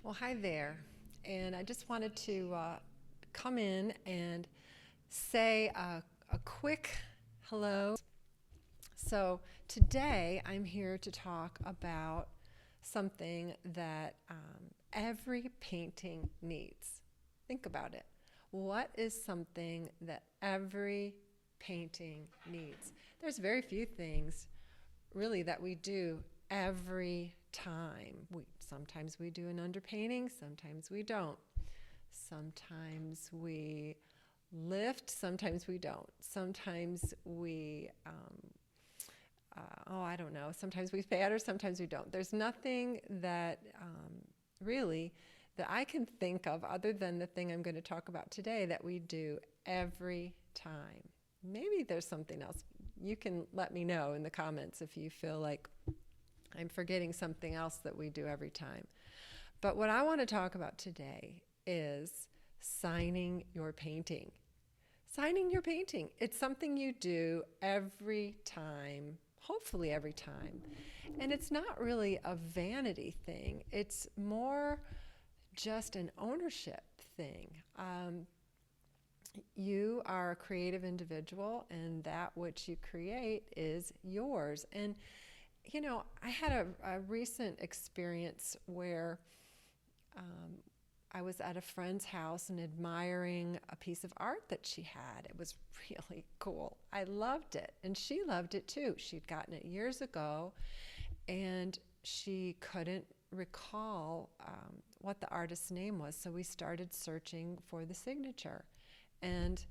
Well, hi there. And I just wanted to come in and say a quick hello. So, today I'm here to talk about something that every painting needs. Think about it. What is something that every painting needs? There's very few things really that we do every time. Sometimes we do an underpainting, sometimes we don't. Sometimes we lift, sometimes we don't. Sometimes we, I don't know, sometimes we spatter, sometimes we don't. There's nothing that really that I can think of other than the thing I'm going to talk about today that we do every time. Maybe there's something else. You can let me know in the comments if you feel like I'm forgetting something else that we do every time. But what I want to talk about today is signing your painting. Signing your painting. It's something you do every time, hopefully every time. And it's not really a vanity thing. It's more just an ownership thing. You are a creative individual, and that which you create is yours. And, you know, I had a recent experience where I was at a friend's house and admiring a piece of art that she had. It was really cool. I loved it, and she loved it too. She'd gotten it years ago, and she couldn't recall what the artist's name was, so we started searching for the signature. And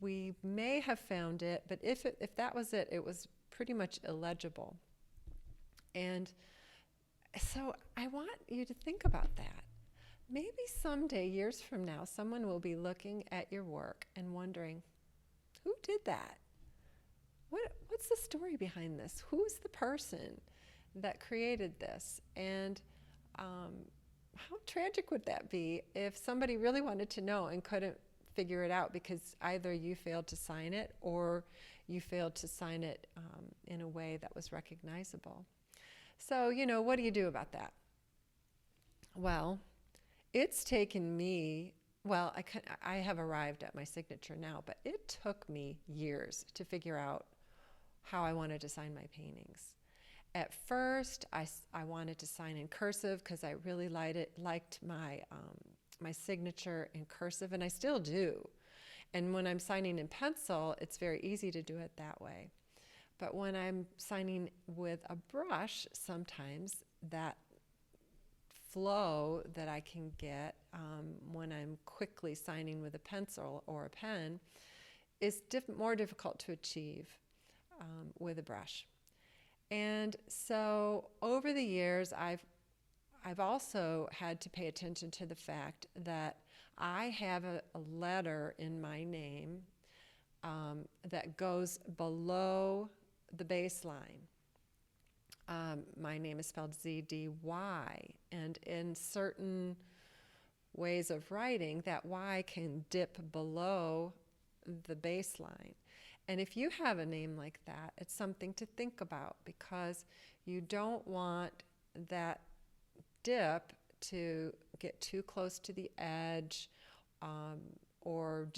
we may have found it, but if that was it, it was pretty much illegible. And so I want you to think about that. Maybe someday, years from now, someone will be looking at your work and wondering, who did that? What's the story behind this? Who's the person that created this? And how tragic would that be if somebody really wanted to know and couldn't figure it out because either you failed to sign it or you failed to sign it in a way that was recognizable. So, you know, what do you do about that? Well, it's taken me, I have arrived at my signature now, but it took me years to figure out how I wanted to sign my paintings. At first, I wanted to sign in cursive because I really liked my signature in cursive, and I still do. And when I'm signing in pencil, it's very easy to do it that way. But when I'm signing with a brush, sometimes that flow that I can get when I'm quickly signing with a pencil or a pen is more difficult to achieve with a brush. And so over the years, I've also had to pay attention to the fact that I have a letter in my name that goes below the baseline. My name is spelled Z-D-Y, and in certain ways of writing, that Y can dip below the baseline. And if you have a name like that, it's something to think about because you don't want that dip to get too close to the edge or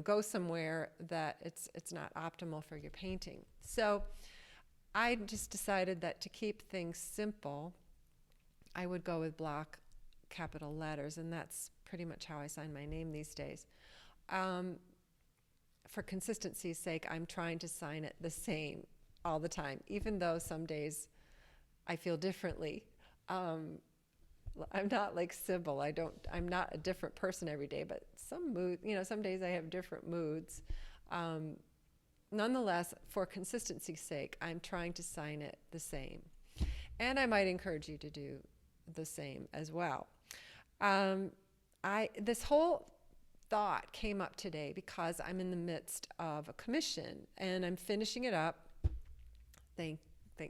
go somewhere that it's not optimal for your painting. So I just decided that to keep things simple, I would go with block capital letters, and that's pretty much how I sign my name these days. For consistency's sake, I'm trying to sign it the same all the time, even though some days I feel differently. I'm not like Sybil. I'm not a different person every day, but some days I have different moods. Nonetheless, for consistency's sake, I'm trying to sign it the same. And I might encourage you to do the same as well. This whole thought came up today because I'm in the midst of a commission and I'm finishing it up. Thank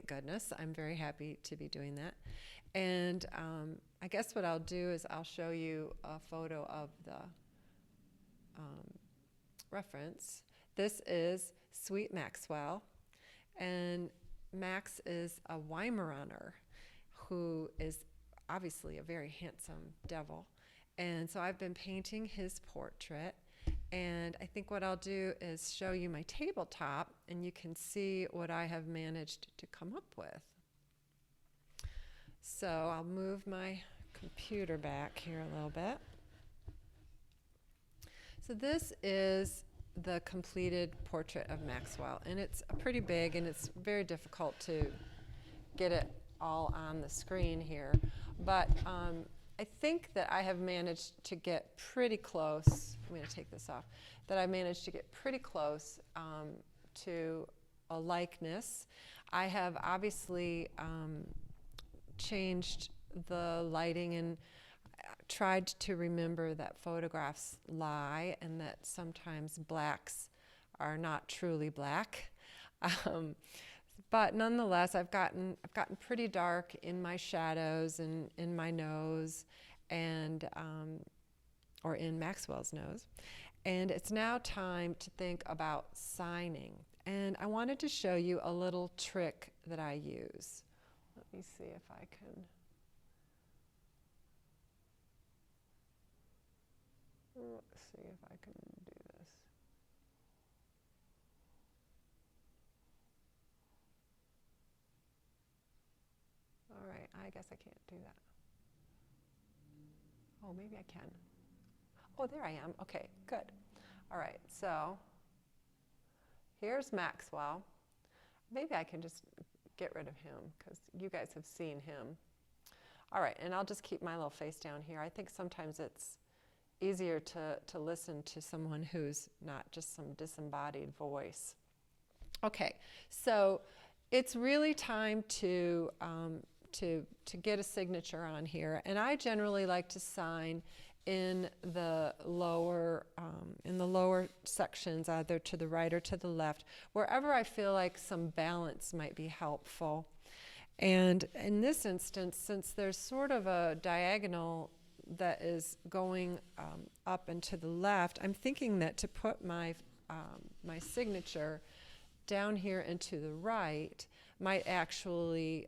goodness. I'm very happy to be doing that. And I guess what I'll do is I'll show you a photo of the reference. This is Sweet Maxwell, and Max is a Weimaraner who is obviously a very handsome devil. And so I've been painting his portrait. And I think what I'll do is show you my tabletop, and you can see what I have managed to come up with. So I'll move my computer back here a little bit. So this is the completed portrait of Maxwell, and it's pretty big, and it's very difficult to get it all on the screen here. But I think that I have managed to get pretty close. I'm going to take this off. That I managed to get pretty close to a likeness. I have obviously changed the lighting and tried to remember that photographs lie and that sometimes blacks are not truly black. But nonetheless, I've gotten pretty dark in my shadows and in my nose, and or in Maxwell's nose. And it's now time to think about signing. And I wanted to show you a little trick that I use. Let me see if I can. Let's see if I can do this. All right, I guess I can't do that. Oh, maybe I can. Oh, there I am. Okay, good. All right, so here's Maxwell. Maybe I can just get rid of him because you guys have seen him. All right, and I'll just keep my little face down here. I think sometimes it's easier to listen to someone who's not just some disembodied voice. Okay, so it's really time to get a signature on here, and I generally like to sign in the lower sections, either to the right or to the left, wherever I feel like some balance might be helpful. And in this instance, since there's sort of a diagonal that is going up and to the left, I'm thinking that to put my my signature down here and to the right might actually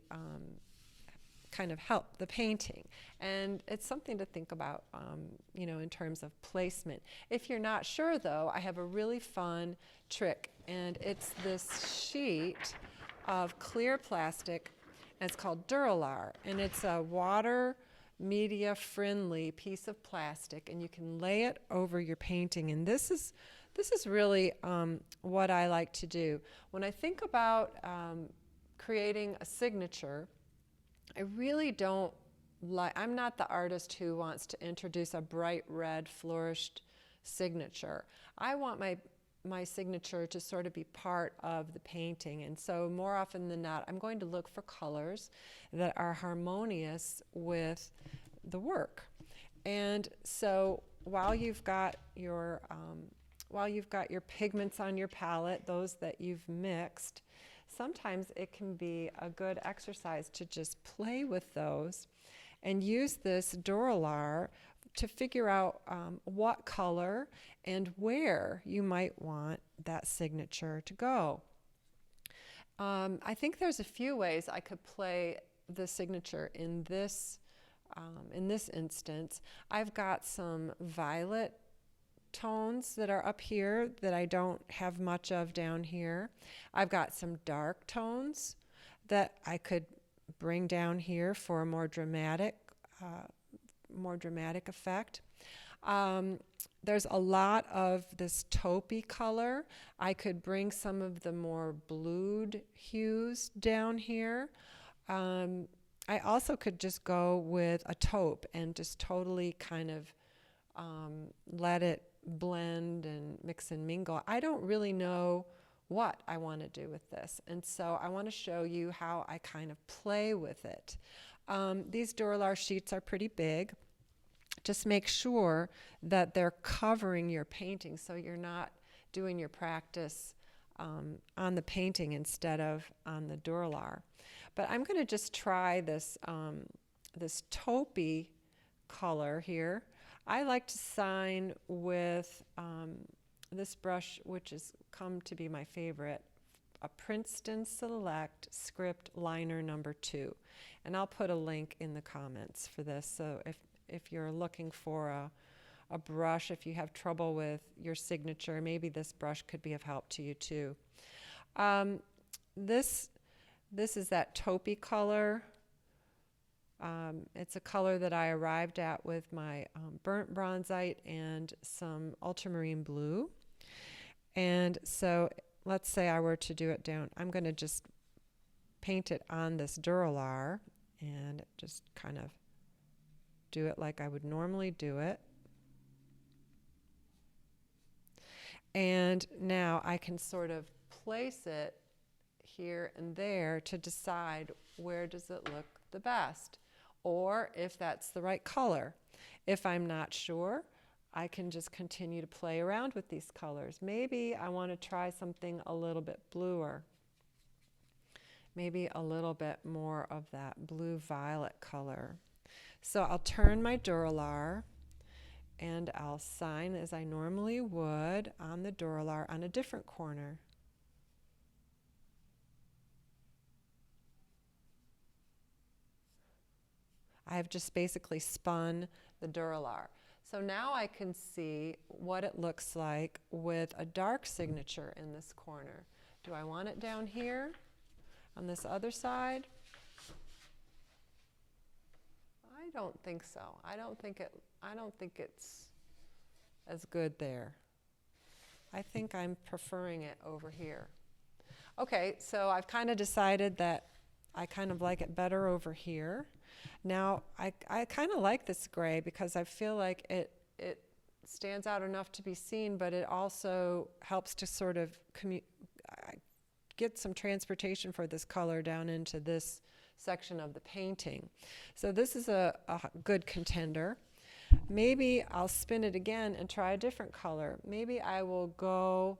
kind of help the painting. And it's something to think about, you know, in terms of placement. If you're not sure, though, I have a really fun trick, and it's this sheet of clear plastic, and it's called Duralar, and it's a water media friendly piece of plastic, and you can lay it over your painting. And this is really what I like to do when I think about creating a signature. I really don't like, I'm not the artist who wants to introduce a bright red flourished signature. I want my signature to sort of be part of the painting, and so more often than not I'm going to look for colors that are harmonious with the work. And so while you've got your pigments on your palette, those that you've mixed, sometimes it can be a good exercise to just play with those and use this Duralar to figure out what color and where you might want that signature to go. I think there's a few ways I could play the signature in this instance. I've got some violet tones that are up here that I don't have much of down here. I've got some dark tones that I could bring down here for a more dramatic effect. There's a lot of this taupey color. I could bring some of the more blued hues down here. I also could just go with a taupe and just totally kind of let it blend and mix and mingle. I don't really know what I want to do with this, and so I want to show you how I kind of play with it. These Duralar sheets are pretty big. Just make sure that they're covering your painting so you're not doing your practice on the painting instead of on the Duralar. But I'm going to just try this this taupey color here. I like to sign with this brush, which has come to be my favorite, a Princeton Select Script Liner number 2. And I'll put a link in the comments for this. So if you're looking for a brush, if you have trouble with your signature, maybe this brush could be of help to you too. This is that taupey color. It's a color that I arrived at with my burnt bronzite and some ultramarine blue. And so let's say I were to do it down. I'm going to just paint it on this Duralar and just kind of do it like I would normally do it. And now I can sort of place it here and there to decide where does it look the best, or if that's the right color. If I'm not sure, I can just continue to play around with these colors. Maybe I want to try something a little bit bluer. Maybe a little bit more of that blue-violet color. So I'll turn my Duralar and I'll sign as I normally would on the Duralar on a different corner. I have just basically spun the Duralar. So now I can see what it looks like with a dark signature in this corner. Do I want it down here on this other side? I don't think so. I don't think it's as good there. I think I'm preferring it over here. Okay, so I've kind of decided that I kind of like it better over here. Now, I kind of like this gray because I feel like it stands out enough to be seen, but it also helps to sort of get some transportation for this color down into this section of the painting. So this is a good contender. Maybe I'll spin it again and try a different color. Maybe I will go,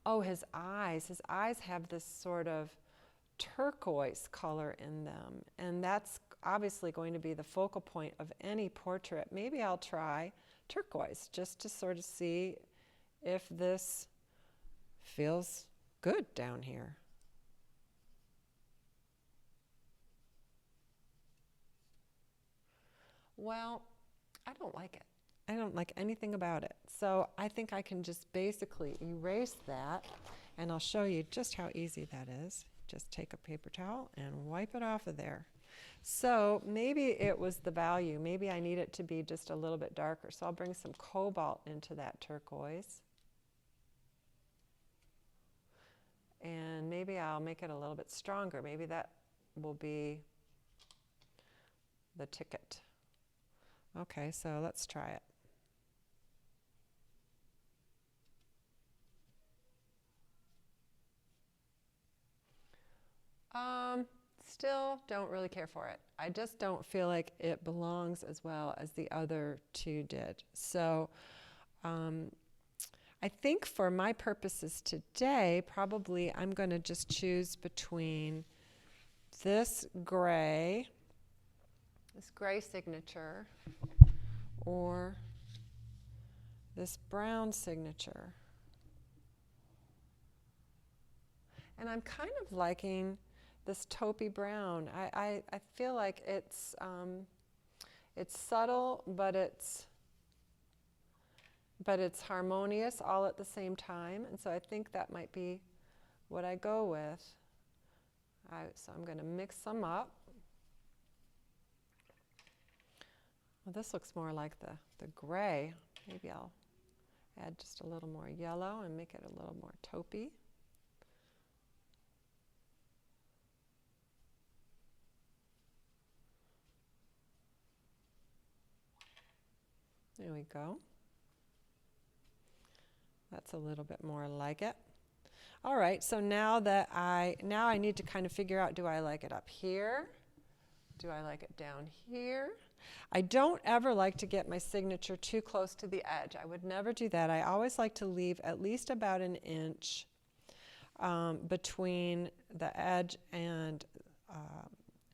oh, his eyes. His eyes have this sort of turquoise color in them, and that's obviously going to be the focal point of any portrait. Maybe I'll try turquoise just to sort of see if this feels good down here. Well, I don't like it. I don't like anything about it. So I think I can just basically erase that, and I'll show you just how easy that is. Just take a paper towel and wipe it off of there. So maybe it was the value. Maybe I need it to be just a little bit darker. So I'll bring some cobalt into that turquoise. And maybe I'll make it a little bit stronger. Maybe that will be the ticket. Okay, so let's try it. Still don't really care for it. I just don't feel like it belongs as well as the other two did. So I think for my purposes today, probably I'm going to just choose between this gray signature, or this brown signature. And I'm kind of liking this taupey brown. I feel like it's subtle, but it's harmonious all at the same time. And so I think that might be what I go with. So I'm going to mix them up. Well, this looks more like the gray. Maybe I'll add just a little more yellow and make it a little more taupey. There we go. That's a little bit more like it. All right, so now I need to kind of figure out, do I like it up here? Do I like it down here? I don't ever like to get my signature too close to the edge. I would never do that. I always like to leave at least about an inch between the edge and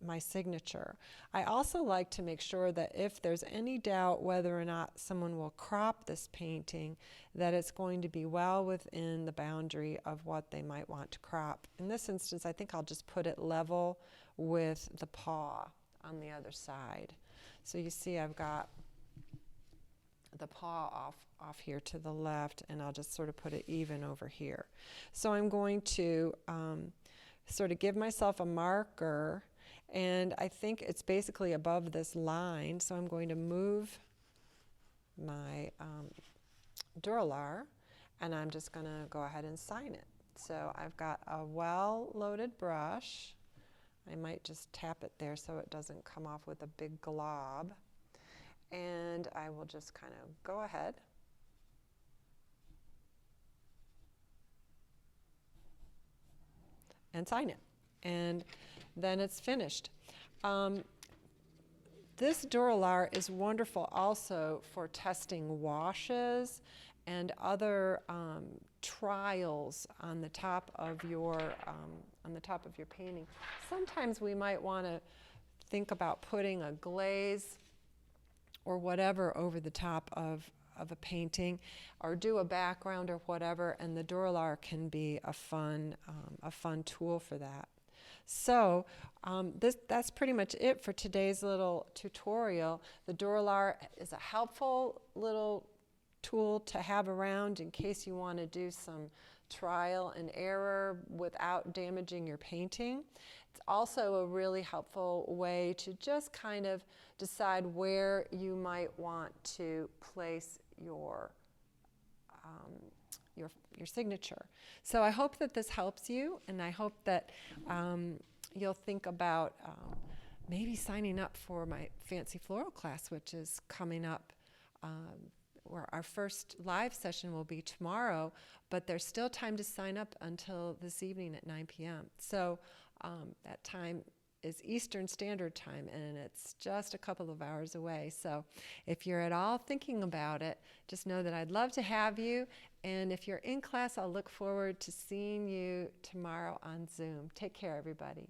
my signature. I also like to make sure that if there's any doubt whether or not someone will crop this painting, that it's going to be well within the boundary of what they might want to crop. In this instance, I think I'll just put it level with the paw on the other side. So you see I've got the paw off here to the left, and I'll just sort of put it even over here. So I'm going to sort of give myself a marker, and I think it's basically above this line, so I'm going to move my Duralar, and I'm just going to go ahead and sign it. So I've got a well-loaded brush. I might just tap it there so it doesn't come off with a big glob. And I will just kind of go ahead and sign it. And then it's finished. This Duralar is wonderful also for testing washes and other trials on the top of your painting. Sometimes we might want to think about putting a glaze or whatever over the top of a painting, or do a background or whatever, and the Duralar can be a fun tool for that. So that's pretty much it for today's little tutorial. The Duralar is a helpful little tool to have around in case you want to do some trial and error without damaging your painting. It's also a really helpful way to just kind of decide where you might want to place your signature. So I hope that this helps you, and I hope that you'll think about maybe signing up for my Fancy Floral class, which is coming up. Where our first live session will be tomorrow, but there's still time to sign up until this evening at 9 p.m. So that time is Eastern Standard Time, and it's just a couple of hours away. So if you're at all thinking about it, just know that I'd love to have you. And if you're in class, I'll look forward to seeing you tomorrow on Zoom. Take care, everybody.